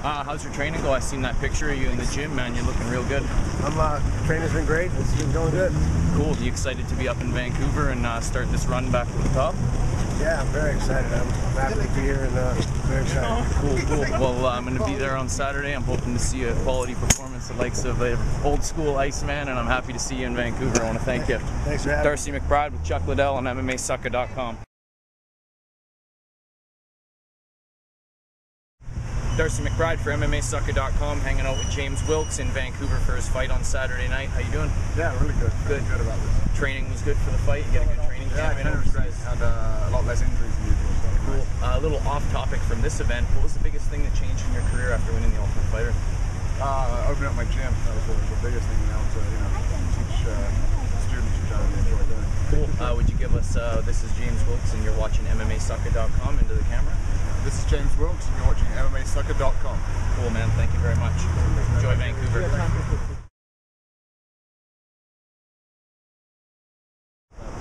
How's your training go? I seen that picture of you in the gym, man. You're looking real good. Training's been great. It's been going good. Cool. You excited to be up in Vancouver and start this run back to the top? Yeah, I'm very excited. I'm happy to be here and very excited. Cool. Well, I'm going to be there on Saturday. I'm hoping to see a quality performance, the likes of old school Iceman, and I'm happy to see you in Vancouver. I want to thank you. Thanks for having me. Darcy McBride with Chuck Liddell on MMAsucker.com. Darcy McBride for MMAsucker.com, hanging out with James Wilkes in Vancouver for his fight on Saturday night. How you doing? Yeah, really good. Good. Good about this. Training was good for the fight. You get a good training camp. Yeah, it was great. Had a lot less injuries than usual. So cool. A little off topic from this event. What was the biggest thing that changed in your career after winning the Ultimate Fighter? Opening up my gym. That was the biggest thing now to teach students which I really enjoy doing. Cool. Would you give us? This is James Wilkes, and you're watching MMAsucker.com into the camera. This is James Wilkes, and you're watching MMAsucker.com. Cool, man. Thank you very much. Enjoy Vancouver.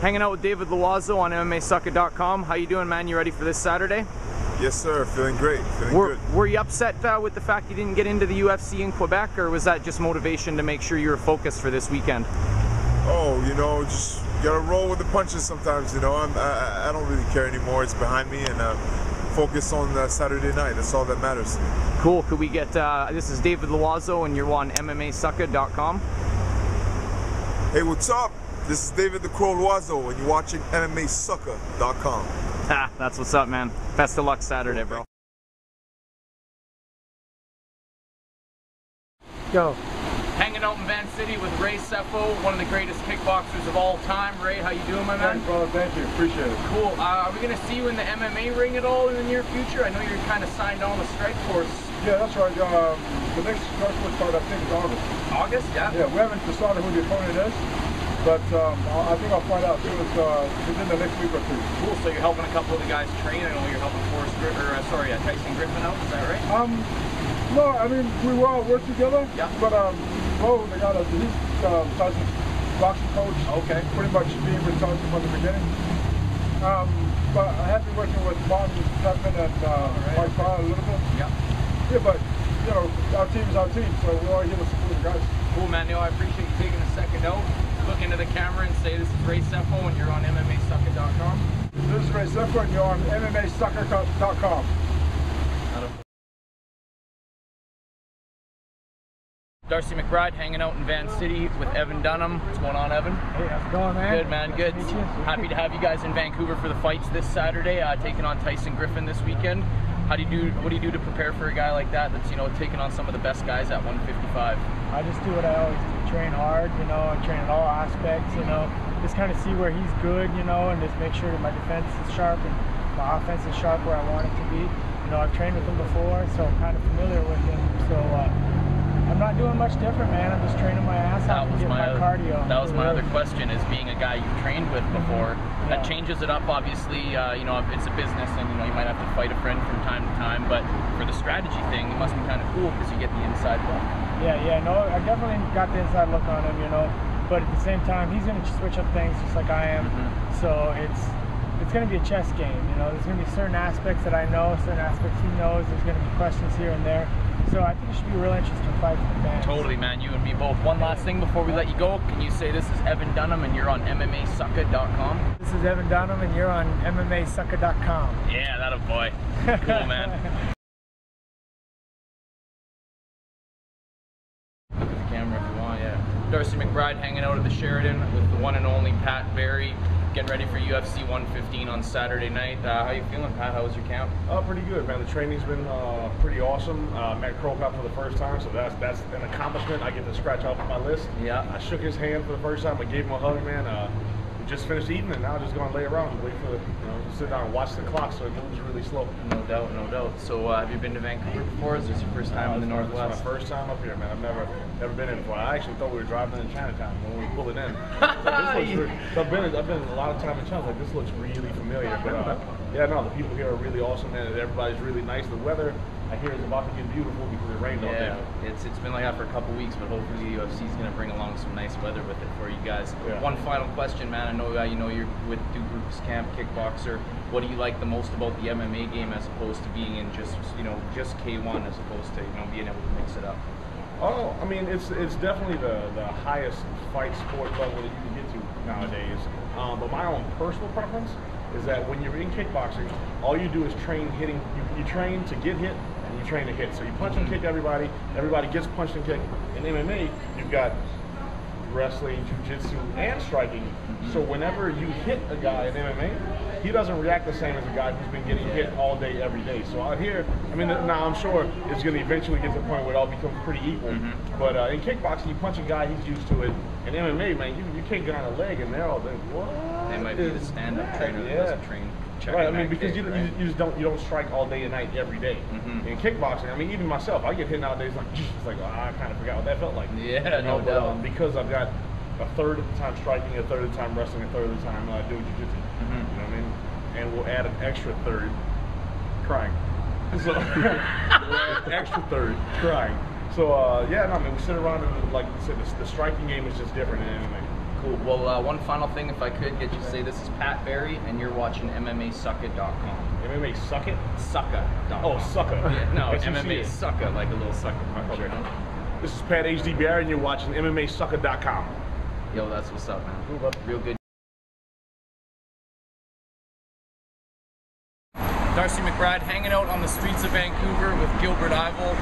Hanging out with David Loiseau on MMAsucker.com. How you doing, man? You ready for this Saturday? Yes, sir. Feeling great. Feeling good. Were you upset with the fact you didn't get into the UFC in Quebec, or was that just motivation to make sure you were focused for this weekend? Oh, just gotta roll with the punches sometimes. I don't really care anymore. It's behind me, and focus on Saturday night. That's all that matters. Cool. Could we get? This is David Loiseau, and you're on MMAsucker.com. Hey, what's up? This is David the Crow Loiseau, and you're watching MMAsucker.com. That's what's up, man. Best of luck Saturday, bro. Go. Hanging out in Van City with Ray Sefo, one of the greatest kickboxers of all time. Ray, how you doing, my man? Thanks, brother. Thank you. Appreciate it. Cool. Are we going to see you in the MMA ring at all in the near future? I know you're kind of signed on with Strike Force. Yeah, that's right. The next Strike Force fight, I think, is August. August? Yeah. Yeah, we haven't decided who the opponent is, but I think I'll find out within the next week or two. Cool. So you're helping a couple of the guys train. I know you're helping Tyson Griffin out. Is that right? No, I mean, we all work together. Yeah. But Bo, he's Tyson's boxing coach. Okay. Pretty much being with Tyson from the beginning. But I have been working with Martin Tuckman and Mike Fowler a little bit. Yeah. Yeah, but our team is our team, so we're all here to support the guys. Cool, man. I appreciate you taking a second out. Look into the camera and say this is Ray Sefo, and you're on MMAsucker.com. This is Ray Sefo, and you're on MMAsucker.com. Darcy McBride hanging out in Van City with Evan Dunham. What's going on, Evan? Hey, how's it going, man? Good, man. Good. Happy to have you guys in Vancouver for the fights this Saturday, taking on Tyson Griffin this weekend. What do you do to prepare for a guy like that that's taking on some of the best guys at 155? I just do what I always do. Train hard, I train in all aspects, just kind of see where he's good, and just make sure that my defense is sharp and my offense is sharp where I want it to be. I've trained with him before, so I'm kind of familiar with him. So I'm not doing much different, man. I'm just training my ass off to get my cardio. That was my other question, is being a guy you've trained with before. That changes it up, obviously. It's a business, and you might have to fight a friend from time to time, but for the strategy thing, it must be kind of cool because you get the inside look. Yeah, no, I definitely got the inside look on him, but at the same time, he's going to switch up things just like I am. So it's going to be a chess game. There's going to be certain aspects that I know, certain aspects he knows. There's going to be questions here and there. So I think it should be a real interesting fight for the fans. Totally, man. You and me both. One last thing before we let you go. Can you say this is Evan Dunham and you're on MMAsucker.com? This is Evan Dunham and you're on MMAsucker.com. Yeah, that a boy. Cool, man. Camera if you want, yeah. Darcy McBride hanging out at the Sheridan with the one and only Pat Barry. Getting ready for UFC 115 on Saturday night. How you feeling, Pat? How was your camp? Pretty good, man. The training's been pretty awesome. Met Krokop for the first time, so that's an accomplishment I get to scratch off my list. Yeah. I shook his hand for the first time. I gave him a hug, man. We just finished eating, and now I'm just going to lay around and wait for sit down and watch the clock so it moves really slow. No doubt, no doubt. So have you been to Vancouver before? Is this your first time in the Northwest? It's my first time up here, man. I've never been in before. I actually thought we were driving in Chinatown when we were pulling in. So I've been a lot of time in China. Like, this looks really familiar, but yeah, no, the people here are really awesome, man. Everybody's really nice. The weather I hear it's about to get beautiful because it rained all day. It's been like that for a couple weeks, but hopefully the UFC is going to bring along some nice weather with it for you guys. One final question, man. I know you know you're with Duke's camp, kickboxer. What do you like the most about the MMA game as opposed to being in just K1 as opposed to being able to mix it up? Oh, I mean, it's definitely the highest fight sport level that you can get to nowadays. But my own personal preference is that when you're in kickboxing, all you do is train hitting. You train to get hit, and you train to hit. So you punch and kick everybody. Everybody gets punched and kicked. In MMA, you've got wrestling, jiu-jitsu, and striking. So whenever you hit a guy in MMA, he doesn't react the same as a guy who's been getting hit all day, every day. So out here, I mean, now I'm sure it's going to eventually get to the point where it all becomes pretty equal. But in kickboxing, you punch a guy, he's used to it. In MMA, man, you can't get on a leg and they're all like, what? They might be the stand-up trainer that doesn't train. Right, I mean, because you don't strike all day and night every day. In kickboxing, I mean, even myself, I get hit nowadays like, it's like, I kind of forgot what that felt like. Yeah, no doubt. Because I've got a third of the time striking, a third of the time wrestling, a third of the time doing jiu-jitsu. You know what I mean? And we'll add an extra third crying. So extra third crying. So yeah, no, I mean, we sit around and like I said, the striking game is just different in MMA. Cool. Well, one final thing, if I could get you to say, this is Pat Barry, and you're watching MMAsucka.com. MMA Suck It? Sucka.com. Oh, Sucka. Yeah, no, MMA Sucka, like a little sucker punch. Okay. This is Pat HD Barry, and you're watching MMAsucka.com. Yo, that's what's up, man. Cool, real good. Darcy McBride hanging out on the streets of Vancouver with Gilbert Ivel.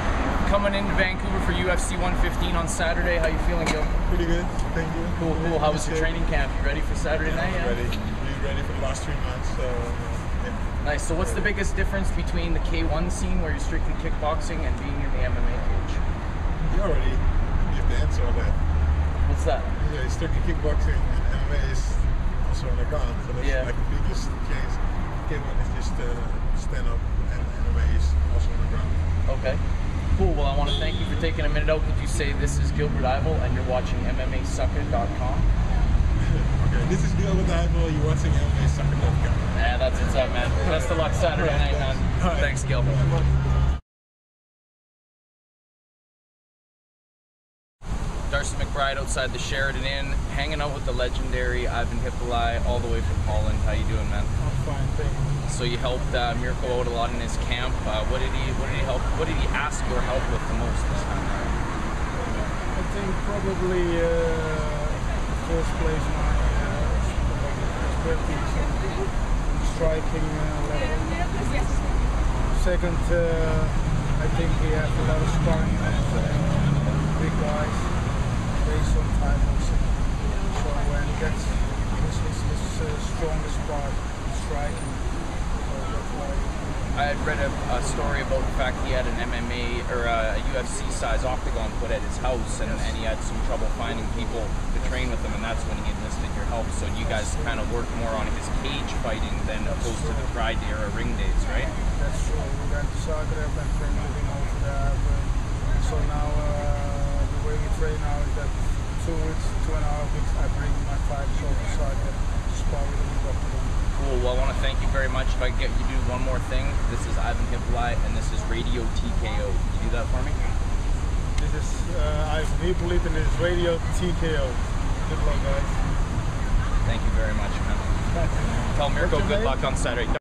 Coming into Vancouver for UFC 115 on Saturday. How you feeling, Gil? Pretty good, thank you. Cool. How was your training camp? You ready for Saturday night? Yeah, ready for the last 3 months. So, yeah. Nice. So what's the biggest difference between the K1 scene, where you're strictly kickboxing, and being in the MMA cage? You already give the answer on that. What's that? Yeah, strictly kickboxing and MMA is also on the ground. So that's like the biggest change. K1 is just stand up, and MMA is also on the ground. Okay. Cool. Well, I want to thank you for taking a minute out. Could you say this is Gilbert Ivel and you're watching MMAsucka.com? Okay, this is Gilbert Ivel. You're watching MMAsucka.com. Yeah, that's what's up, man. Best of luck Saturday night, man. Right. Thanks, Gilbert. Darcy McBride outside the Sheraton Inn, hanging out with the legendary Ivan Hippolai, all the way from Holland. How you doing, man? I'm fine, thank you. So you helped Mirko out a lot in his camp. What did he ask your help with the most this time? I think probably first place my expertise on striking level. Second, I think we have a lot of sparring with big guys based on time also. So when he gets his strongest part, striking. I had read a story about the fact he had an MMA or a UFC size octagon put at his house, and he had some trouble finding people to train with him, and that's when he enlisted your help. So you guys kind of worked more on his cage fighting than opposed to the Pride era ring days, right? That's true. We went to Zagreb and trained with him over there. So now the way we train now is that 2 weeks, 2.5 weeks, I bring my fighters over to Zagreb to spar with him. Cool. Well, I want to thank you very much. If I get you to do one more thing, this is Ivan Hippolai, and this is Radio TKO. Can you do that for me? This is Ivan Hippolai, and this is Radio TKO. Good luck, guys. Thank you very much, man. Tell Mirko good luck on Saturday.